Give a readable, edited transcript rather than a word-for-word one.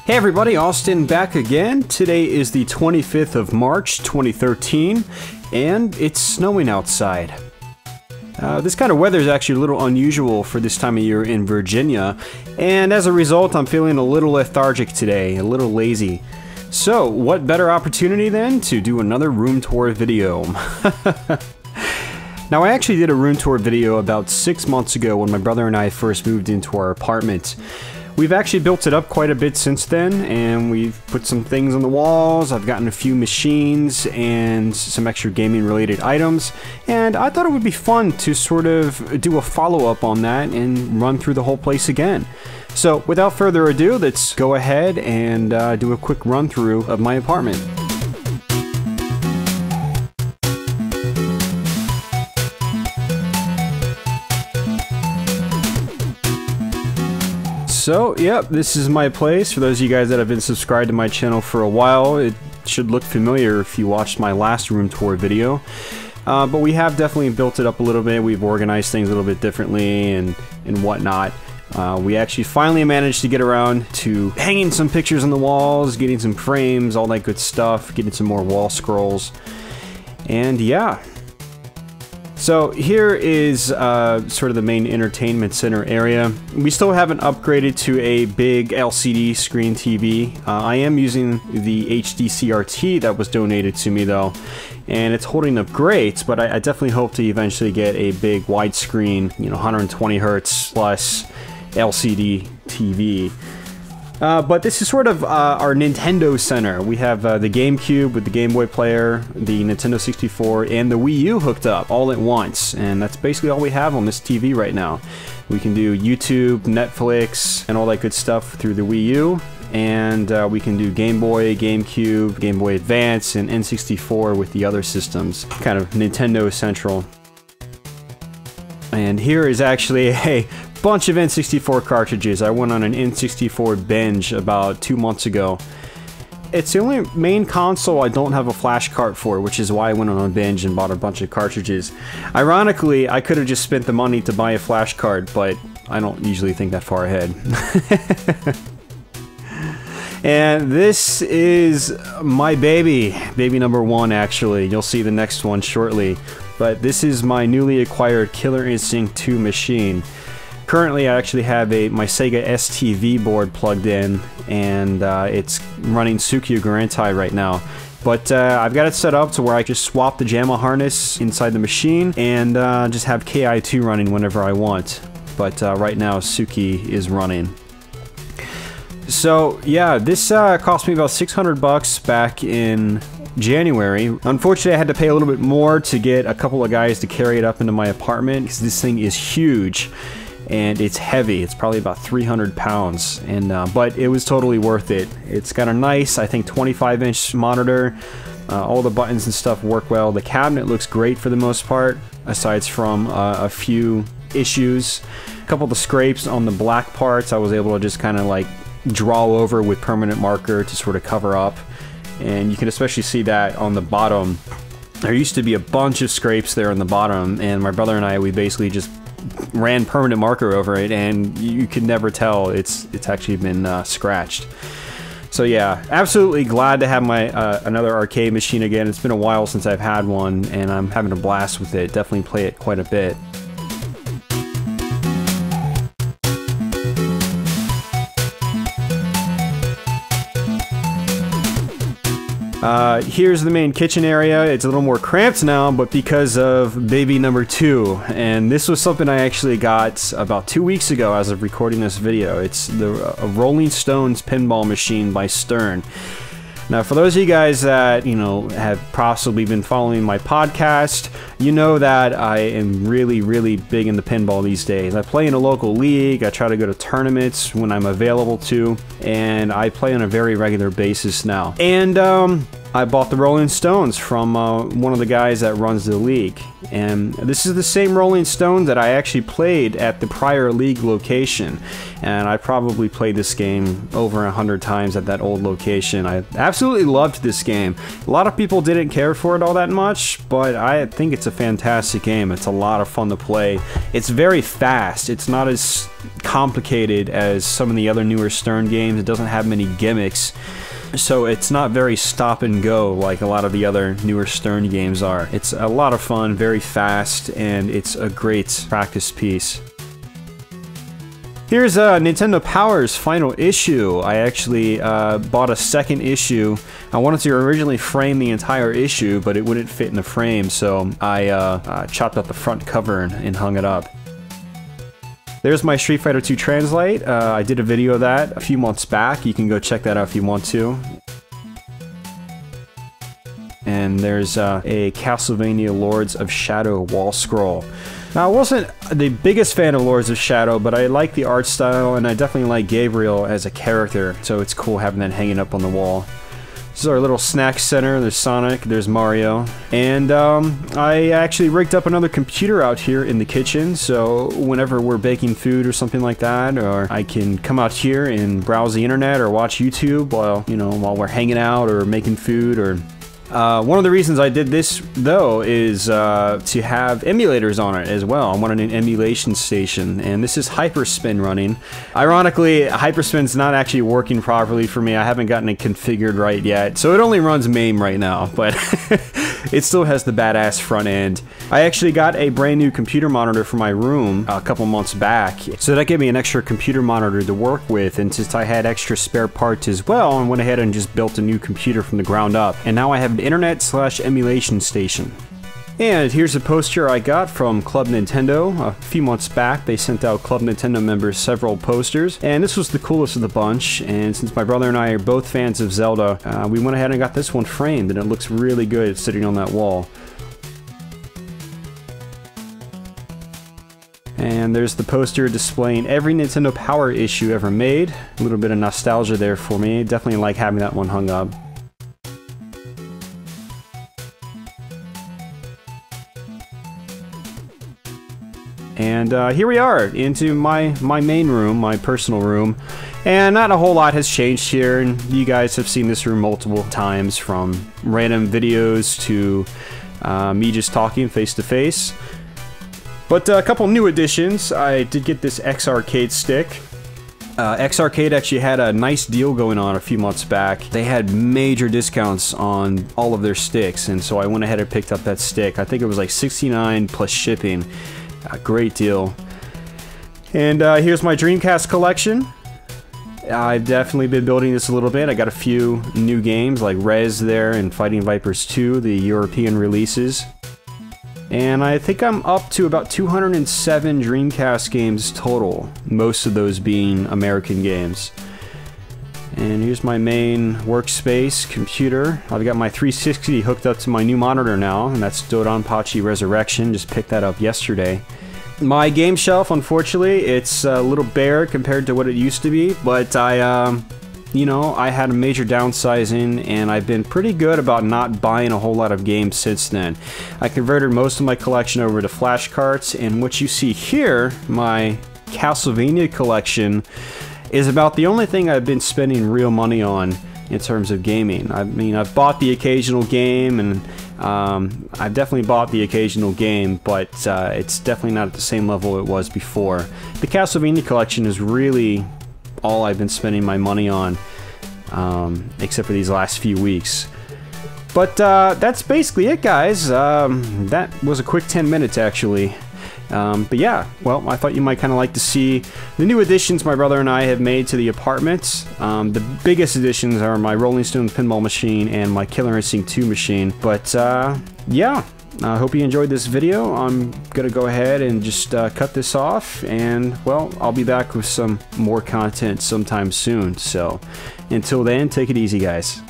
Hey everybody, Austin back again. Today is the 25th of March 2013 and it's snowing outside. This kind of weather is actually a little unusual for this time of year in Virginia, and as a result I'm feeling a little lethargic today, a little lazy. So what better opportunity then to do another room tour video. Now I actually did a room tour video about 6 months ago when my brother and I first moved into our apartment. We've actually built it up quite a bit since then, and we've put some things on the walls. I've gotten a few machines and some extra gaming related items, and I thought it would be fun to sort of do a follow-up on that and run through the whole place again. So without further ado, let's go ahead and do a quick run through of my apartment. So, yep, this is my place. For those of you guys that have been subscribed to my channel for a while, it should look familiar if you watched my last room tour video. But we have definitely built it up a little bit. We've organized things a little bit differently and whatnot. We actually finally managed to get around to hanging some pictures on the walls, getting some frames, all that good stuff, getting some more wall scrolls. And yeah. So here is sort of the main entertainment center area. We still haven't upgraded to a big LCD screen TV. I am using the HD CRT that was donated to me though, and it's holding up great, but I definitely hope to eventually get a big widescreen, you know, 120 Hertz plus LCD TV. But this is sort of our Nintendo Center. We have the GameCube with the Game Boy player, the Nintendo 64, and the Wii U hooked up all at once. And that's basically all we have on this TV right now. We can do YouTube, Netflix, and all that good stuff through the Wii U. And we can do Game Boy, GameCube, Game Boy Advance, and N64 with the other systems. Kind of Nintendo Central. And here is actually a bunch of N64 cartridges. I went on an N64 binge about 2 months ago. It's the only main console I don't have a flash cart for, which is why I went on a binge and bought a bunch of cartridges. Ironically, I could have just spent the money to buy a flash cart, but I don't usually think that far ahead. And this is my baby number one actually. You'll see the next one shortly. But this is my newly acquired Killer Instinct 2 machine. Currently, I actually have my Sega STV board plugged in, and it's running Tsukiyo Gurentai right now. But I've got it set up to where I just swap the JAMMA harness inside the machine and just have KI2 running whenever I want. But right now, Tsuki is running. So yeah, this cost me about 600 bucks back in January. Unfortunately, I had to pay a little bit more to get a couple of guys to carry it up into my apartment because this thing is huge. And it's heavy. It's probably about 300 pounds, and but it was totally worth it. It's got a nice, I think, 25-inch monitor. All the buttons and stuff work well. The cabinet looks great for the most part, aside from a few issues. A couple of the scrapes on the black parts I was able to just kind of like draw over with permanent marker to sort of cover up. And you can especially see that on the bottom. There used to be a bunch of scrapes there on the bottom, and my brother and I, we basically just ran permanent marker over it, and you could never tell it's actually been scratched. So yeah, absolutely glad to have my another arcade machine again. It's been a while since I've had one, and I'm having a blast with it. Definitely play it quite a bit. Here's the main kitchen area. It's a little more cramped now, but because of baby number 2. And this was something I actually got about 2 weeks ago as of recording this video. It's the Rolling Stones pinball machine by Stern. Now, for those of you guys that, you know, have possibly been following my podcast, you know that I am really, really big into pinball these days. I play in a local league, I try to go to tournaments when I'm available to, and I play on a very regular basis now. And, I bought the Rolling Stones from one of the guys that runs the league. And this is the same Rolling Stone that I actually played at the prior league location. And I probably played this game over 100 times at that old location. I absolutely loved this game. A lot of people didn't care for it all that much, but I think it's a fantastic game. It's a lot of fun to play. It's very fast. It's not as complicated as some of the other newer Stern games. It doesn't have many gimmicks. So it's not very stop and go like a lot of the other newer Stern games are. It's a lot of fun, very fast, and it's a great practice piece. Here's Nintendo Power's final issue. I actually bought a second issue. I wanted to originally frame the entire issue, but it wouldn't fit in the frame, so I chopped out the front cover and hung it up. There's my Street Fighter II Translate. I did a video of that a few months back. You can go check that out if you want to. And there's a Castlevania Lords of Shadow wall scroll. Now, I wasn't the biggest fan of Lords of Shadow, but I like the art style, and I definitely like Gabriel as a character, so it's cool having that hanging up on the wall. This is our little snack center. There's Sonic, there's Mario, and I actually rigged up another computer out here in the kitchen, so whenever we're baking food or something like that, or I can come out here and browse the internet or watch YouTube while, you know, while we're hanging out or making food. Or one of the reasons I did this, though, is to have emulators on it as well. I wanted an emulation station, and this is Hyperspin running. Ironically, Hyperspin's not actually working properly for me. I haven't gotten it configured right yet, so it only runs MAME right now, but it still has the badass front end. I actually got a brand new computer monitor for my room a couple months back, so that gave me an extra computer monitor to work with, and since I had extra spare parts as well, I went ahead and just built a new computer from the ground up, and now I have an internet/emulation station. And here's a poster I got from Club Nintendo. A few months back, they sent out Club Nintendo members several posters, and this was the coolest of the bunch. And since my brother and I are both fans of Zelda, we went ahead and got this one framed, and it looks really good sitting on that wall. And there's the poster displaying every Nintendo Power issue ever made. A little bit of nostalgia there for me. Definitely like having that one hung up. And here we are, into my main room, my personal room. And not a whole lot has changed here, and you guys have seen this room multiple times, from random videos to me just talking face to face. But a couple new additions. I did get this X-Arcade stick. X-Arcade actually had a nice deal going on a few months back. They had major discounts on all of their sticks, and so I went ahead and picked up that stick. I think it was like $69 plus shipping. A great deal. And here's my Dreamcast collection. I've definitely been building this a little bit. I got a few new games like Rez there and Fighting Vipers 2, the European releases. And I think I'm up to about 207 Dreamcast games total, most of those being American games. And here's my main workspace computer. I've got my 360 hooked up to my new monitor now, and that's Dodonpachi Resurrection. Just picked that up yesterday. My game shelf, unfortunately, it's a little bare compared to what it used to be, but you know, I had a major downsizing, and I've been pretty good about not buying a whole lot of games since then. I converted most of my collection over to flash carts, and what you see here, my Castlevania collection, is about the only thing I've been spending real money on in terms of gaming. I mean, I've bought the occasional game, and I've definitely bought the occasional game, but it's definitely not at the same level it was before. The Castlevania collection is really all I've been spending my money on, except for these last few weeks. But that's basically it, guys. That was a quick 10 minutes, actually. But yeah, well, I thought you might kind of like to see the new additions my brother and I have made to the apartments. The biggest additions are my Rolling Stones pinball machine and my Killer Instinct 2 machine. But yeah, I hope you enjoyed this video. I'm gonna go ahead and just cut this off, and well, I'll be back with some more content sometime soon. So until then, take it easy, guys.